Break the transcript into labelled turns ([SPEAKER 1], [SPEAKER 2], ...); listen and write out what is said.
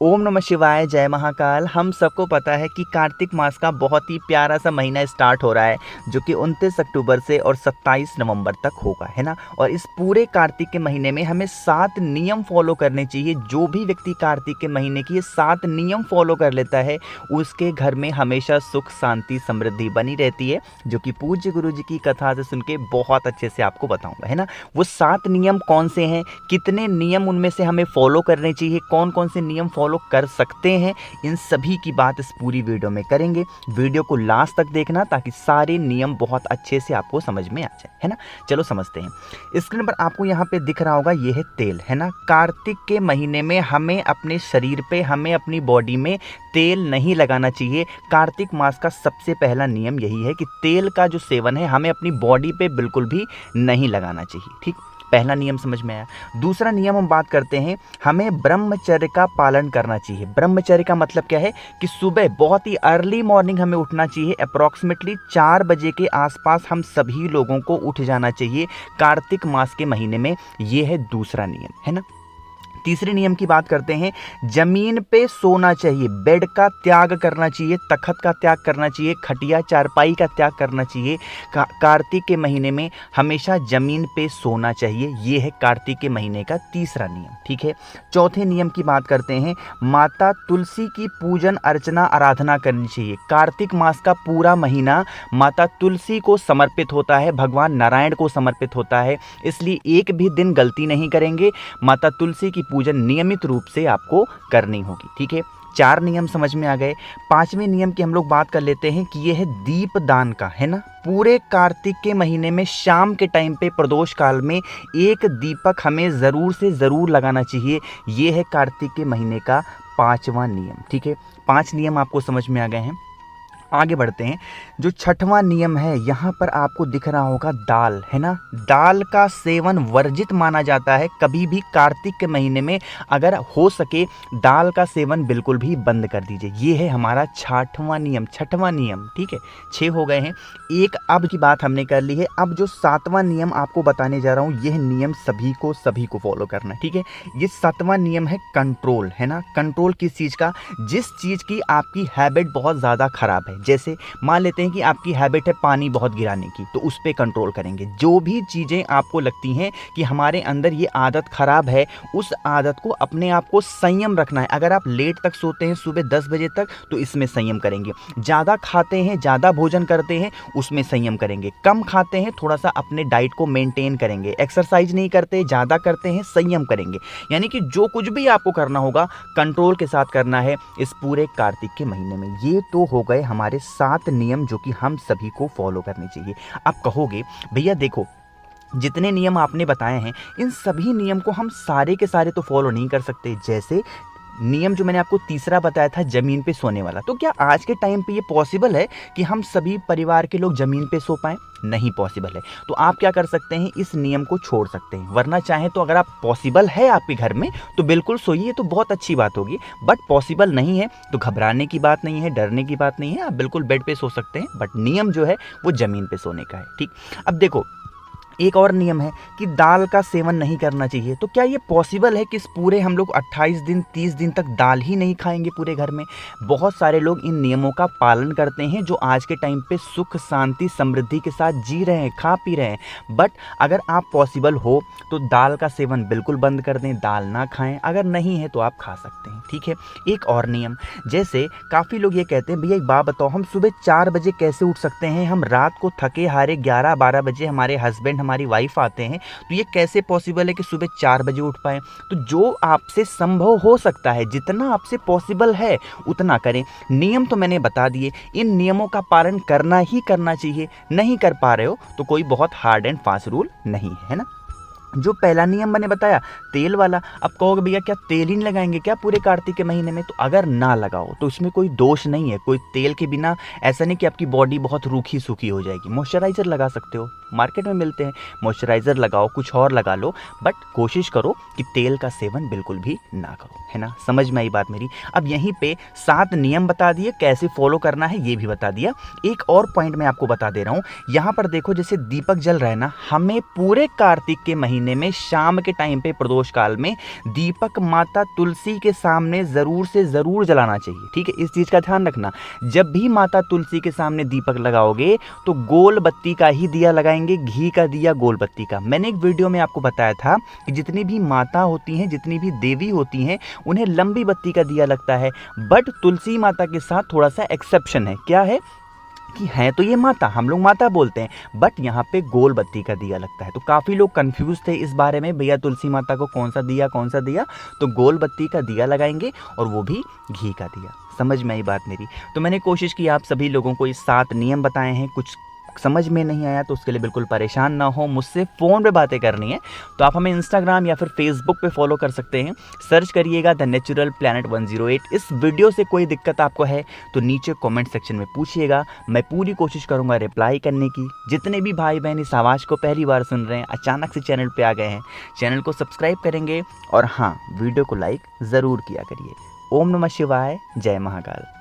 [SPEAKER 1] ओम नमः शिवाय, जय महाकाल। हम सबको पता है कि कार्तिक मास का बहुत ही प्यारा सा महीना स्टार्ट हो रहा है, जो कि 29 अक्टूबर से और 27 नवंबर तक होगा, है ना। और इस पूरे कार्तिक के महीने में हमें 7 नियम फॉलो करने चाहिए। जो भी व्यक्ति कार्तिक के महीने की ये 7 नियम फॉलो कर लेता है, उसके घर में हमेशा सुख शांति समृद्धि बनी रहती है, जो कि पूज्य गुरु जी की कथा से सुन के बहुत अच्छे से आपको बताऊंगा, है ना। वो 7 नियम कौन से हैं, कितने नियम उनमें से हमें फॉलो करने चाहिए, कौन कौन से नियम फॉलो कर सकते हैं, इन सभी की बात इस पूरी वीडियो में करेंगे। वीडियो को लास्ट तक देखना ताकि सारे नियम बहुत अच्छे से आपको समझ में आ जाए, है ना। चलो समझते हैं। स्क्रीन पर आपको यहाँ पे दिख रहा होगा, ये है तेल, है ना। कार्तिक के महीने में हमें अपने शरीर पे, हमें अपनी बॉडी में तेल नहीं लगाना चाहिए। कार्तिक मास का सबसे पहला नियम यही है कि तेल का जो सेवन है हमें अपनी बॉडी पे बिल्कुल भी नहीं लगाना चाहिए, ठीक। पहला नियम समझ में आया। दूसरा नियम हम बात करते हैं, हमें ब्रह्मचर्य का पालन करना चाहिए। ब्रह्मचर्य का मतलब क्या है कि सुबह बहुत ही अर्ली मॉर्निंग हमें उठना चाहिए। अप्रॉक्सीमेटली 4 बजे के आसपास हम सभी लोगों को उठ जाना चाहिए कार्तिक मास के महीने में। ये है दूसरा नियम, है ना। तीसरे नियम की बात करते हैं, जमीन पे सोना चाहिए, बेड का त्याग करना चाहिए, तखत का त्याग करना चाहिए, खटिया चारपाई का त्याग करना चाहिए। कार्तिक के महीने में हमेशा जमीन पे सोना चाहिए। ये है कार्तिक के महीने का तीसरा नियम, ठीक है। चौथे नियम की बात करते हैं, माता तुलसी की पूजन अर्चना आराधना करनी चाहिए। कार्तिक मास का पूरा महीना माता तुलसी को समर्पित होता है, भगवान नारायण को समर्पित होता है, इसलिए एक भी दिन गलती नहीं करेंगे। माता तुलसी की पूजन नियमित रूप से आपको करनी होगी, ठीक है। 4 नियम समझ में आ गए। 5वें नियम की हम लोग बात कर लेते हैं कि यह है दीप दान का, है ना। पूरे कार्तिक के महीने में शाम के टाइम पे प्रदोष काल में एक दीपक हमें ज़रूर से ज़रूर लगाना चाहिए। यह है कार्तिक के महीने का 5वां नियम, ठीक है। 5 नियम आपको समझ में आ गए हैं। आगे बढ़ते हैं। जो 6वां नियम है, यहाँ पर आपको दिख रहा होगा दाल, है ना। दाल का सेवन वर्जित माना जाता है। कभी भी कार्तिक के महीने में अगर हो सके दाल का सेवन बिल्कुल भी बंद कर दीजिए। ये है हमारा 6वां नियम, 6वां नियम, ठीक है। 6 हो गए हैं। एक अब की बात हमने कर ली है। अब जो 7वां नियम आपको बताने जा रहा हूँ, यह नियम सभी को फॉलो करना है, ठीक है। ये 7वां नियम है कंट्रोल, है ना। कंट्रोल किस चीज़ का, जिस चीज़ की आपकी हैबिट बहुत ज़्यादा खराब है। जैसे मान लेते हैं कि आपकी हैबिट है पानी बहुत गिराने की, तो उस पे कंट्रोल करेंगे। जो भी चीज़ें आपको लगती हैं कि हमारे अंदर ये आदत खराब है, उस आदत को अपने आप को संयम रखना है। अगर आप लेट तक सोते हैं, सुबह 10 बजे तक, तो इसमें संयम करेंगे। ज़्यादा खाते हैं, ज़्यादा भोजन करते हैं, उसमें संयम करेंगे। कम खाते हैं, थोड़ा सा अपने डाइट को मेंटेन करेंगे। एक्सरसाइज नहीं करते, ज़्यादा करते हैं, संयम करेंगे। यानी कि जो कुछ भी आपको करना होगा कंट्रोल के साथ करना है इस पूरे कार्तिक के महीने में। ये तो हो गए हमारे 7 नियम जो कि हम सभी को फॉलो करने चाहिए। आप कहोगे भैया देखो, जितने नियम आपने बताए हैं, इन सभी नियम को हम सारे के सारे तो फॉलो नहीं कर सकते। जैसे नियम जो मैंने आपको तीसरा बताया था, जमीन पे सोने वाला, तो क्या आज के टाइम पे ये पॉसिबल है कि हम सभी परिवार के लोग जमीन पे सो पाएं? नहीं पॉसिबल है। तो आप क्या कर सकते हैं, इस नियम को छोड़ सकते हैं। वरना चाहें तो अगर आप पॉसिबल है आपके घर में तो बिल्कुल सोइए, तो बहुत अच्छी बात होगी। बट पॉसिबल नहीं है तो घबराने की बात नहीं है, डरने की बात नहीं है। आप बिल्कुल बेड पे सो सकते हैं, बट नियम जो है वो जमीन पे सोने का है, ठीक। अब देखो, एक और नियम है कि दाल का सेवन नहीं करना चाहिए। तो क्या ये पॉसिबल है कि इस पूरे हम लोग 28 दिन 30 दिन तक दाल ही नहीं खाएंगे पूरे घर में? बहुत सारे लोग इन नियमों का पालन करते हैं, जो आज के टाइम पे सुख शांति समृद्धि के साथ जी रहे हैं, खा पी रहे हैं। बट अगर आप पॉसिबल हो तो दाल का सेवन बिल्कुल बंद कर दें, दाल ना खाएं। अगर नहीं है तो आप खा सकते हैं, ठीक है। एक और नियम, जैसे काफ़ी लोग ये कहते हैं, भैया एक बात बताओ, हम सुबह 4 बजे कैसे उठ सकते हैं? हम रात को थके हारे 11-12 बजे हमारे हस्बैंड हमारी वाइफ आते हैं, तो ये कैसे पॉसिबल है कि सुबह 4 बजे उठ पाए? तो जो आपसे संभव हो सकता है, जितना आपसे पॉसिबल है उतना करें। नियम तो मैंने बता दिए, इन नियमों का पालन करना ही करना चाहिए। नहीं कर पा रहे हो तो कोई बहुत हार्ड एंड फास्ट रूल नहीं है ना। जो पहला नियम मैंने बताया तेल वाला, अब कहोगे भैया क्या तेल ही नहीं लगाएंगे क्या पूरे कार्तिक के महीने में? तो अगर ना लगाओ तो इसमें कोई दोष नहीं है। कोई तेल के बिना ऐसा नहीं कि आपकी बॉडी बहुत रूखी सूखी हो जाएगी। मॉइस्चराइज़र लगा सकते हो, मार्केट में मिलते हैं, मॉइस्चराइज़र लगाओ, कुछ और लगा लो, बट कोशिश करो कि तेल का सेवन बिल्कुल भी ना करो, है ना। समझ में आई बात मेरी? अब यहीं पे 7 नियम बता दिए, कैसे फॉलो करना है ये भी बता दिया। एक और पॉइंट मैं आपको बता दे रहा हूँ। यहाँ पर देखो, जैसे दीपक जल रहा है ना, हमें पूरे कार्तिक के महीने महीने में शाम के टाइम पे प्रदोष काल में दीपक माता तुलसी के सामने ज़रूर से ज़रूर जलाना चाहिए। ठीक है, इस चीज़ का ध्यान रखना। जब भी माता तुलसी के सामने दीपक लगाओगे तो गोल बत्ती का ही दिया लगाएंगे, घी का दिया, गोल बत्ती का। मैंने एक वीडियो में आपको बताया था कि जितनी भी माता होती हैं, जितनी भी देवी होती हैं, उन्हें लंबी बत्ती का दिया लगता है, बट तुलसी माता के साथ थोड़ा सा एक्सेप्शन है। क्या है कि है तो ये माता, हम लोग माता बोलते हैं, बट यहाँ पे गोल बत्ती का दिया लगता है। तो काफ़ी लोग कंफ्यूज थे इस बारे में, भैया तुलसी माता को कौन सा दिया, तो गोल बत्ती का दिया लगाएंगे और वो भी घी का दिया। समझ में आई बात मेरी? तो मैंने कोशिश की आप सभी लोगों को ये 7 नियम बताए हैं। कुछ समझ में नहीं आया तो उसके लिए बिल्कुल परेशान ना हो, मुझसे फ़ोन पे बातें करनी है तो आप हमें इंस्टाग्राम या फिर फेसबुक पे फॉलो कर सकते हैं। सर्च करिएगा द नेचुरल प्लैनेट 108। इस वीडियो से कोई दिक्कत आपको है तो नीचे कमेंट सेक्शन में पूछिएगा, मैं पूरी कोशिश करूँगा रिप्लाई करने की। जितने भी भाई बहन इस आवाज़ को पहली बार सुन रहे हैं, अचानक से चैनल पर आ गए हैं, चैनल को सब्सक्राइब करेंगे और हाँ, वीडियो को लाइक ज़रूर किया करिए। ओम नमः शिवाय, जय महाकाल।